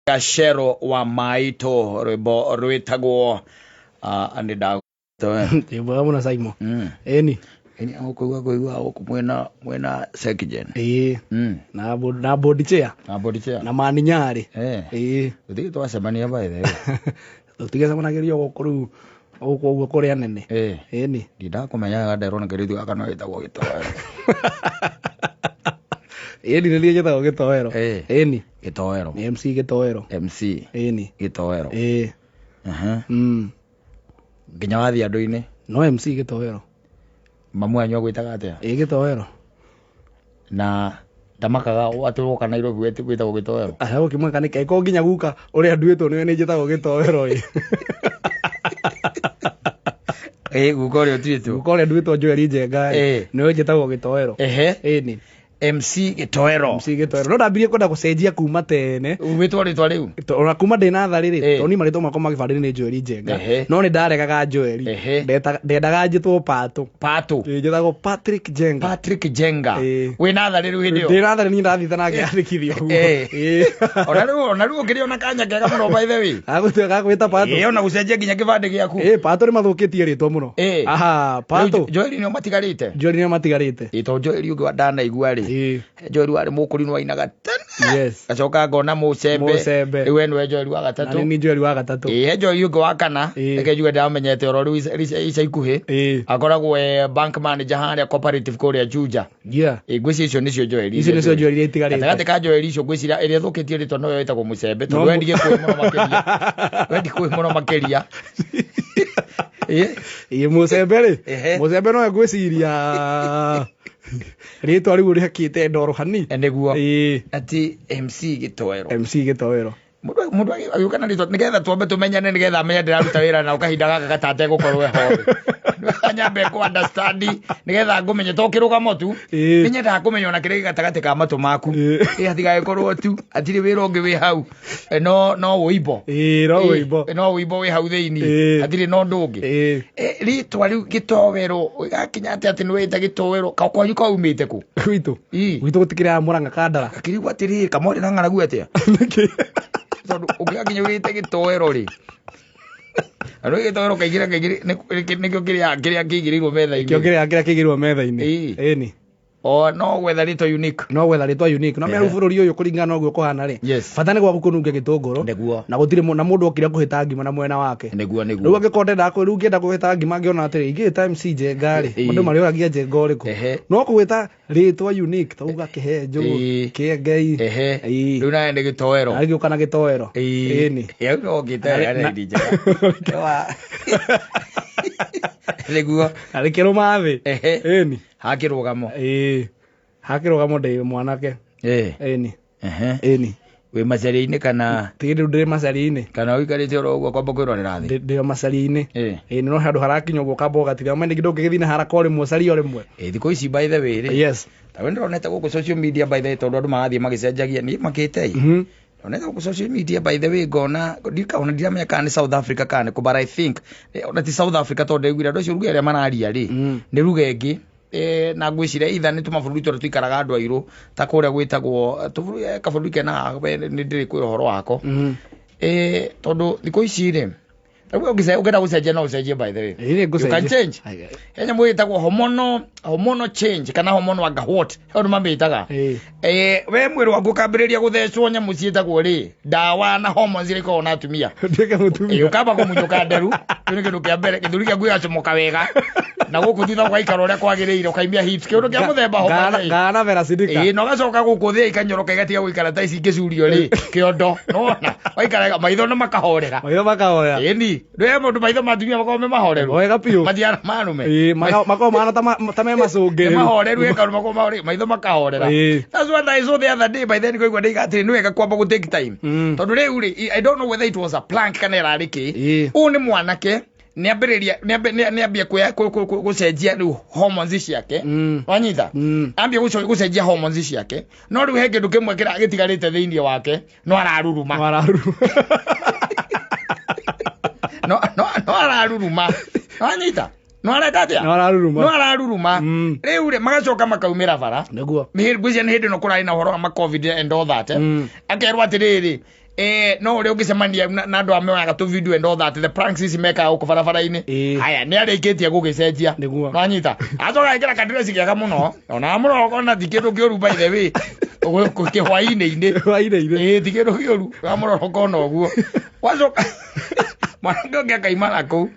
Gacero wa Maito rwimbo rwitagwo anida Tibo muna saimo. Eni akoigwa mwena Sekigen. Na body chair. Na mani nyari. Uthi twacemania baithe. Tutigacemanagirio gukuru uguo kuri anene. Eni Ndidakumenya nderwo na kiritu aka no gitagwo gitoero. Eni nĩ gĩtagwo gĩtoero. Eni Gitoero. MC gĩtoero. MC Eni Gitoero. Nginya wathi andu-ini no MC gĩtoero. Mamu anyu gwitaga atia? Gĩtoero. Na ndamakaga watũrwo kana Nairobi gwitagwo gĩtoero. Aho kimwe kanika iko nginya guka uri anduĩtwo niwe nĩ njĩtagwo gĩtoero Guka uri ũtuĩtwo. Guka uri anduĩtwo Joel Njenga niwe njĩtagwo gĩtoero. Eni MC Gitoero. MC Gitoero. No ndambirie kwenda gucenjia kuma tene. Witwa ritwa riu. Ona kuma ndina thari ri. Toni marito makwa magibandini ni Joel Njenga. No ni ndaregaga Joel. Ndendaga njitwo Pato. Njitagwo Patrick Jenga. Patrick Jenga. Wina thari riu hindi yo. Ndina thari ni ndathitha na ngiandikithio huo. Ona riu ngiriona kanya kega muno by the way. Agutweka gwita Pato. Ona gucenjia nginya kibande giaku. Pato ni mathukitie ritwa muno. Aha, Pato. Joel ni matigarite. Joel ni matigarite. Ito Joel ugo ndana igua ri. Joel wari mukuri no ainaga tena. Yes. Gacoka ngona Mucembe. Iwe nwe Joel wa gatatu. Ni Joel wa gatatu. Joel ugo wa kana. Ekejuga ndamenyete oro riu ica ikuhi. Akoragwo bank manager haria cooperative kuria Juja. Ngwisi icio nicio Joel. Icio nicio Joel itigarite. Gatagatĩ ka Joel icio ngwiciria iria thukitie ritwa no yetagwo Mucembe. Tondu wendi gikuĩ muno makiria. Wendi kuĩ muno makiria. Mucembe ri. Mucembe no ngwiciria ritwa riu rihakite ndoro hani niguo ati MC Gitoero mundu agiuka na ritwa nigetha twambe tumenyane nigetha amenye ndiraruta wira na ukahinda gaka gatate gukorwo eho nyambe ku understand nigetha ngumenye tokirugamo tu ninyenda kumenya ona kire gatagate ka matu maku atigae korwo tu atiri wira ungi wi hau no uibo no uibo wi hau theini atiri no ndungi ritwa riu Gitoero gakinya ati ni wita Gitoero kakwanyu kaumite ku gwitu gutikira Muranga Kandara akirigwa atiri kamori na ng'aragu atia tondu ugiakinya urite Gitoero ri aro Gitoero kaigira nikio kiria kigirirwo metha-ini kiria kigirirwo metha-ini eni no gwetha ritwa unique no meru bururi uyu kuringana noguo kuhana ri fatane gwa gukununge gitunguru na gutire na mundu okira kuhita ngima na mwena wake niguo riu agikonde ndako riu ngienda kuhita ngima ngiona atiri igi time si Njenga ri mundu mari uragia Njenga uriku no kuhita ritwa unique tauga kihenjo kiengei riu nae ni Gitoero agiuka na Gitoero eni yau no ngite ari DJ niguo ari kirumathi eni hakirugamo hakirugamo ndi mwanake eni eni we macari-ini kana tiru ndi macari-ini kana uikarite oro uguo kwamba kwirorera thi ndi macari-ini eni no handu harakinya uguo kamba ugatithia mende kidogo githina haraka ori mucari ori mwe thiko ici by the way ri ta we ndironete guku social media by the way tondu andu magathie magicenjagia ni makite onetha ku social media by the way ngona ndiramenya kana ni South Africa kana ko but I think ona ti South Africa tondu ngwira andu acio ruga aria mararia ri ni ruga ingi na ngwiciria itha ni tumaburi tore tuikaraga andu airu ta kuria gwitagwo tuburi kaburi kena ni ndiri kwira horo wako tondu thiko ici ri ugenda gucenjia no ucenjie by the way you can change enya mwitagwo hormonal change kana hormonal what andu mamitaga we mwiri waku kambiriria guthecwo nyamu ciitagwo ri dawa na hormones iri ko na atumia ndika mutumia ukaba kumunyuka nderu ni kindu kia mbere githuri kia gwi gacomoka wega na guku thitha gwaikara uria kwagiriire ukaimia hips kindu kia muthemba hormone ngana vera sidika no gacoka guku thia ikanyoroka igatiga guikara ta ici ngicurio ri kiondo nona waikara maitho no makahorera eni ndio mundu maitho matumia makao me mahoreru wega piu mathiana marume makao mana ta me macungire mahoreru ekaru makao maitho makahorera that's what I saw the other day by then koigwa ndigati ni wega kwamba ku take time tondu riu ri I don't know whether it was a plank kana irariki ni mwanake niambia gucenjia riu hormones ciake wanyita ambia gucenjia hormones ciake no riu he kindu kimwe gitigarite thiini wake no araruruma no araruruma wanyita no araruruma riu ri magacoka makaumira bara niguo ngwiciria ni hindi no kurari na horo wa covid and all that akerwa atiriri no ule ukicemania na andu ameonaga tu video and all that the pranks ici mekaga guku barabara-ini aya ni arikitie gugicenjia no anyita acoka ikira kadresi kiaga muno ona muno kona tikindu kioru by the way hwaini-ini ti kindu kioru amuro kona uguo wacoka mwanake ungi akaimara kuu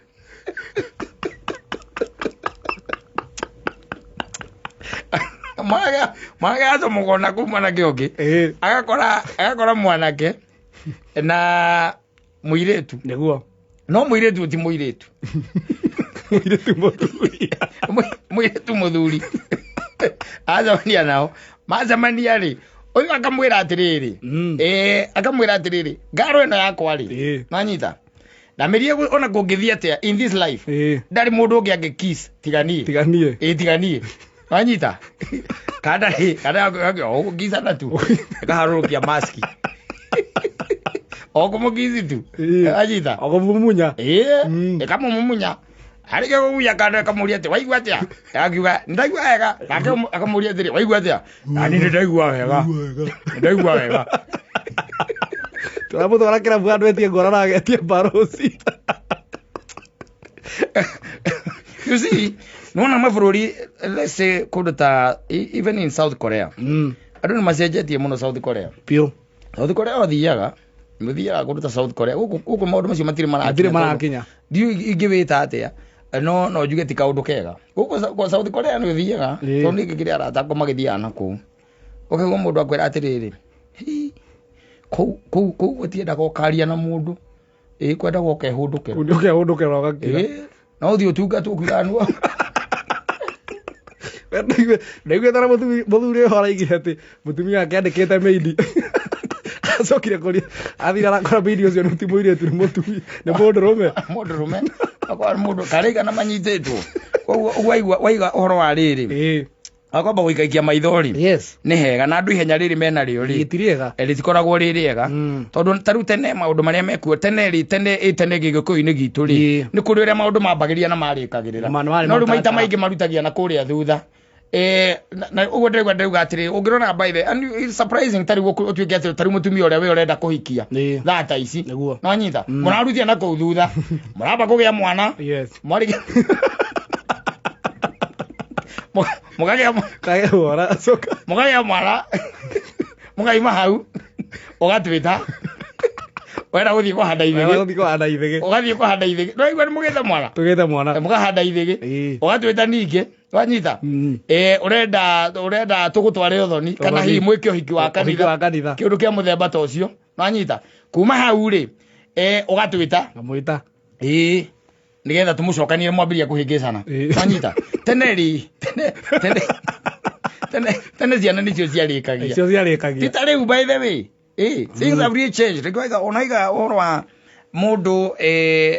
mwanake acomogona kuu mwanake ungi agakora mwanake na muiretu niguo no muiretu ti muiretu muiretu muthuri acamania nao macamania ri uyu akamwira atiriri akamwira atiriri ngaro ino yakwa ri nanyita na mirie ona kungithia atia in this life ndari mundu ungi angikiss tiganie nanyita kada giza na tu kaharukia maski okumugizi tu ajita okumumunya ekamumunya harike kuya kana kamuria ati waigua atia akiuga ndaigua wega nake akamuria ati waigua atia ani ndaigua wega turamutwara kirabu andu etie ngorana agetie barosi you see nona mabũrũri let's say kuruta even in South Korea andu ni macenjetie muno South Korea pio South Korea wathiaga muthiaga kuruta South Korea guku maundu macio matire marakinya ndiu ingĩwĩta atia no njuge ti kaundu kega guku South Korea ni uthiaga tondu ngikire arata ko magithiaga na kuu ukigwa mundu akwira atiriri kuu gutienda gokaria na mundu kwenda gokehundukira ugakira no uthio tungatu kuganwa Nĩguo tara mũthuri ũyũ araigire atĩ mũtumia wake andĩkĩte maidi acokire kũria athira arakora maidi ũcio nĩ ti mũirĩtu nĩ mũtumia nĩ mũndũrũme akwa mũndũ karĩigana manyitĩtwo koguo waiga ũhoro wa rĩrĩ akwamba gũikaikia maithori nĩ hega na andũ ihenya rĩrĩ mena rĩo rĩtikoragwo rĩ rĩega tondũ tarĩu tene maũndũ marĩa mekuo tene gĩgĩkũyũ-inĩ gitũ rĩ nĩ kũrĩ ũrĩa maũndũ mambagĩria na marĩkagĩrĩra no rĩu maita maingĩ marutagia na kũrĩa thutha na uguo ndauga atiri ungirona by the and it's surprising tari utuike atiri tari mutumia uria we urenda kuhikia thata ici no nyita muraruthia na kuu thutha muramba kugia mwana mwari mugagea mwana mugaima hau ugatwita wera guthii kuhanda ithigi no igwa ni mugetha mwana mugahanda ithigi ugatwita ningi wanyita urenda tugutware uthoni kana hihi mwike uhiki wa kanitha kiundu kia muthemba ta ucio wanyita kuma hau ri ugatwita ngamwita nigetha tumucokanie mwambiria kuhingicana wanyita tene ciana nicio ciarikagia tita riu by the way things have really changed onaiga uhoro wa mundu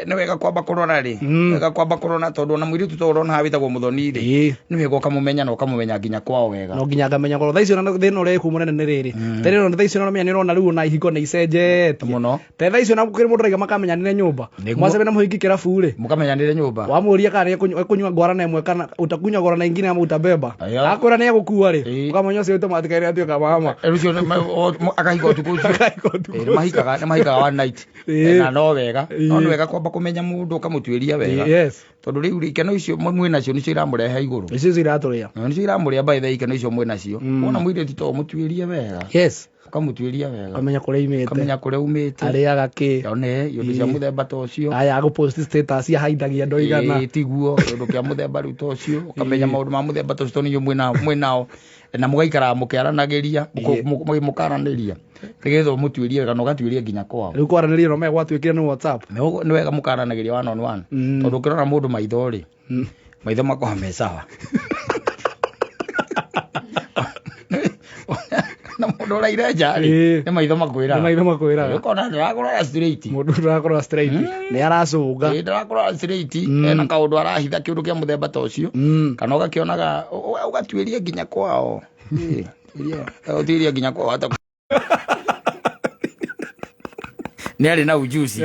ni wega kwamba kurona ri wega kwamba kurona tondu na mwiritu to urona habitagwo muthoni ri ni wega ukamumenya na ukamumenya nginya kwao wega no nginya ngamenya goro tha icio na thina uri ku munene ni riri tene no tha icio no menya ni urona riu na ihiko ni icenjete muno tha icio na kukiri mundu raiga makamenya ni nyumba mwacebe na muhingi kirabu ri mukamenya ni nyumba wamuria kana kunywa ngwarana imwe kana utakunywa ngwarana ingine ama utabeba akora ni agukua ri ukamenya ucio automatic ri atuika mama rucio akahika utuku mahikaga one night no wega no wega kwamba kumenya mundu ukamutwiria wega tondu riu ikeno icio mwina cio nicio iramureha iguru icio iraturia nicio iramuria by the ikeno icio mwina cio wona mwirĩtu to mutwirie wega ukamutwiria wega kamenya kuria umite ariaga ki one yundu cia muthemba ta ucio aya agupost status ya haithagia ndoigana tiguo yundu kia muthemba riu ta ucio ukamenya maundu ma muthemba ta ucio niyo mwinao na mugaikara mukiaranagiria mukaraniria nigetha mutwirie kana ugatwirie nginya kwao riu kwaraniria no megwatwikire ni WhatsApp ni wega mukaranagiria one on one tondu ukirona mundu maitho ri maitho makwa me sawa na mundu uraire njari ni maitho makwira ukona ndirakorora straight mundu ndirakorora straight ni aracunga ndirakorora straight na kaundu arahitha kiundu kia muthemba ta ucio kana ugakionaga ugatwiria nginya kwao utiria nginya kwao hata ni ari na ujuzi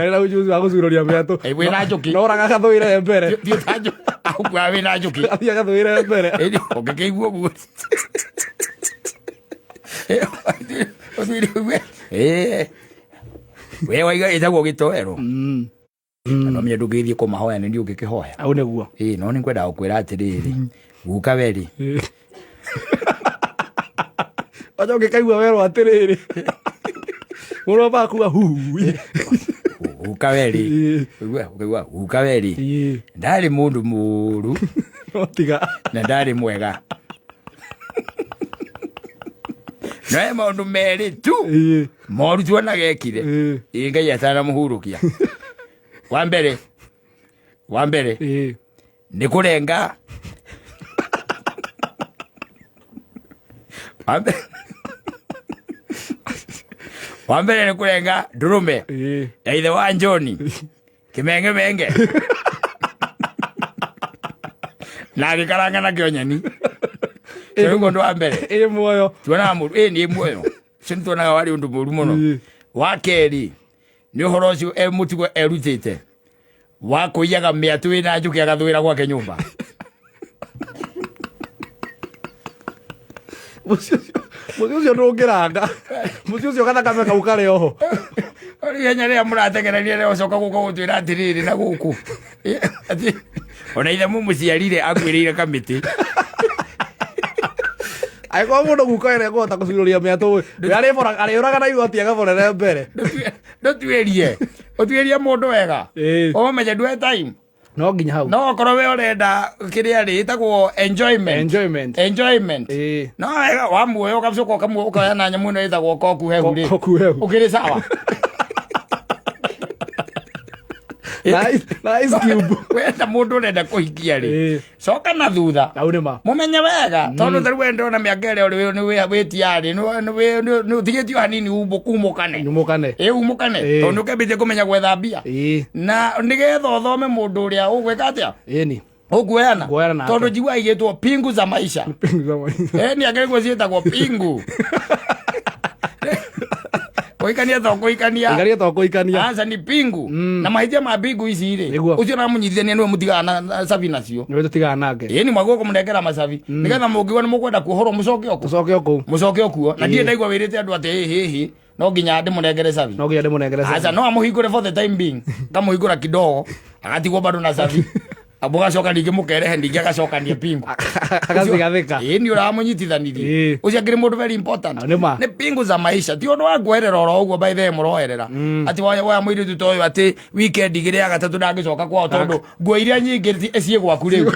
wa gucuroria metu we na njuki no raga gathuire mbere thio tanjo au we na njuki athia gathuire mbere ukikeigua guo we waiga itagwo gitoero no mye ndugithie ko mahoya ni ugikihoya au neguo no ni kwenda gukwira atiriri guka weri ajo ngikaigua wero atiriri muno bakuga hu ukaweri ukaweri ndari mundu muru otiga na ndari mwega no maundu meri tu moru tuona gekire ngai atana muhurukia wa mbere ni kurenga wa mbere ni kurenga ndurume eithe wa Njoni kimenge na gikaranga na kyonyani Chengo ndo wa mbere muoyo tuona muru ni muoyo sintuona wali undu muru muno wa keri ni horo ucio mutigo erutite wa kuiyaga miatu ina njuki agathwira gwake nyumba mucio ndungiranga mucio kana kameka ukare oho ari yenya ria murategereria ria ucoka guko gutwira atiriri na guku ona ithe mumuciarire akwirire kamiti aiko mundu guko ere gota kuciruria miatu ari bora ari uraga na igoti agaborere mbere ndotuerie otuerie mundu wega o menye ndwe time no nginya hau no korwo we urenda kiria ri itagwo enjoyment no wega wa muoyo kabisa kamuo ukaya na nyamu no itagwo koku hehu ri ukiri sawa nice cube wenda mundu urenda kuhikia ri coka na thutha aunema mumenye wega tondu tari wenda na miakere uri ni witiari ni utigitio hanini umukane umukane tondu kebite kumenya gwethambia na nigetha uthome mundu uria ugwika atia ni ukueana tondu jigwa igitwo pingu za maisha ni agerigwo cietagwo pingu koikania to koikania asa ni pingu na mahithia ma pingu ici ri ucio na munyithia ni no mutigana na sabi nacio ni tutigana nake ni mwago kumundekera masabi nigetha mungigwa ni mukwenda kuhoro mucoke okuo na ndie ndaigwa wirite andu ati hihi no nginya ndi munengere sabi asa no amuhingure for the time being kamuhingura kidogo agatigwo bado na sabi abuga coka ndingi mukerehe ndingi agacokania pingu agathika ni uramunyitithanirie ucio ngiri mundu very important ni pingu za maisha ti undu wa gwerera oro uguo by the muroerera ati wa mwiri tu toyo ati weekend igire ya gatatu ndangicoka kwao tondu nguo iria nyingi ecie gwaku riu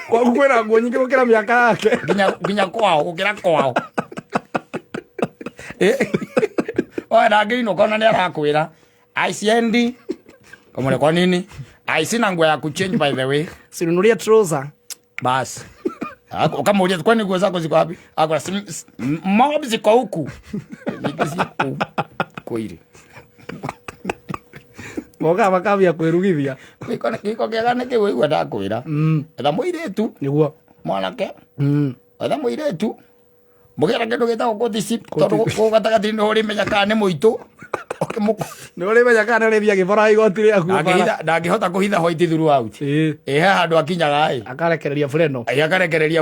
kwa kwera nguo nyingi gukira miaka yake nginya kwao gukira kwao oya ndangino kona ni arakwira ICND komole kwa nini sina nguo ya kuchange by the way sinunulia trouser bas ukamuuliza kwani nguo zako ziko wapi akora mob ziko huku koire moga bakabia kwirugithia kiko kiagane kiwe igwa ndakwira etha muiretu niguo mwanake etha muiretu mugera kindu gitagwo gossip tondu gugatagati ni uri menya kana ni muitu ni uri menya kana ni bia gibora igoti ria ku ndangihota kuhitha white throughout handu akinyaga akarekereria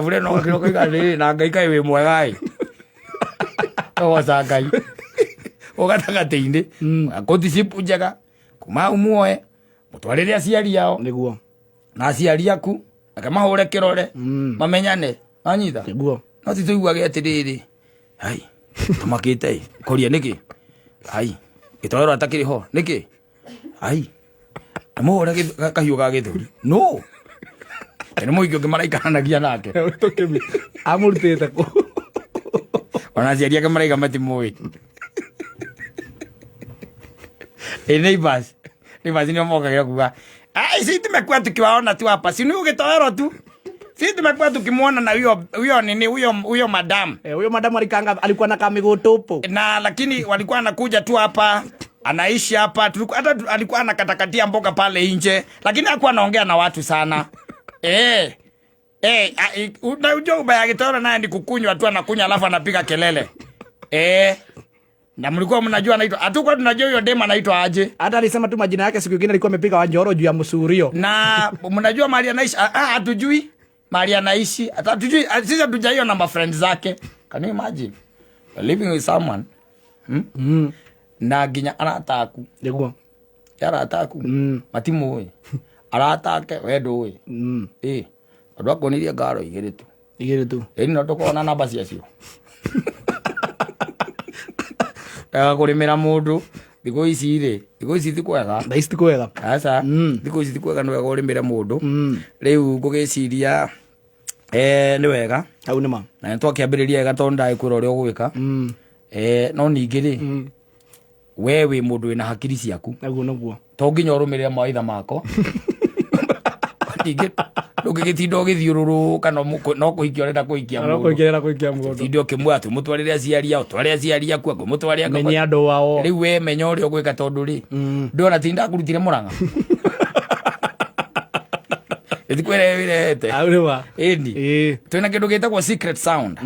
freno akiro kigali na ngai kai wi mwega oza ngai ugatagati-ini gossip njega kuma umuoe mutwarire aciari ao niguo na aciari aku akamahure kirore mamenyane anyitha niguo no ti tuiguage atiriri hai tumakite koria niki hai gitoero atakiri ho niki hai amuhore kahiu ga githuri no ni muigio ngimaraikanagia nake tukimi amurutite ku ona ciaria ngimaraika matimui neighbors ni mokagira kuga sisi tumekuwa tukiwaona tu hapa si ni ugitoero tu sisi tumekuwa tukimwona na huyo madam huyo madam alikuwa na kamigutupu na lakini walikuwa anakuja tu hapa anaishi hapa hata alikuwa anakatakatia mboga pale nje lakini hakuwa anaongea na watu sana unajua ubaya gitoero naye ni kukunywa tu anakunywa alafu anapiga kelele na mlikuwa mnajua anaitwa hatukuwa tunajua huyo dema anaitwa aje hata alisema tu majina yake siku nyingine alikuwa amepiga Wanjoro juu ya msurio na mnajua mahali anaishi hatujui mahali anaishi hatujui sisi hatujaiona na friends zake can you imagine living with someone na nginya arata aku niguo arata aku matimu arata ake wendo andu akonirie ngaro igiri tu no tukona namba ciacio kurimira mundu thiku ici ti kwega aca thiku ici ti kwega ni wega urimire mundu riu ngugiciria ni wega au nima na twakiambiriria wega tondu ndagikwira uria ugwika no ningi ri we wi mundu wina hakiri ciaku naguo to nginya urumirire mawaitha mako ningi ndugigitinda ugithiururuka no kuhikia urenda kuhikia mundu tinda ukimwe atu mutwarire aciari ao tware aciari aku aku mutware aku menya andu wao riu we menya uria ugwika tondu ri ndona tinda kurutire muranga etikwere wirete au nima indi twina kindu gitagwo secret sound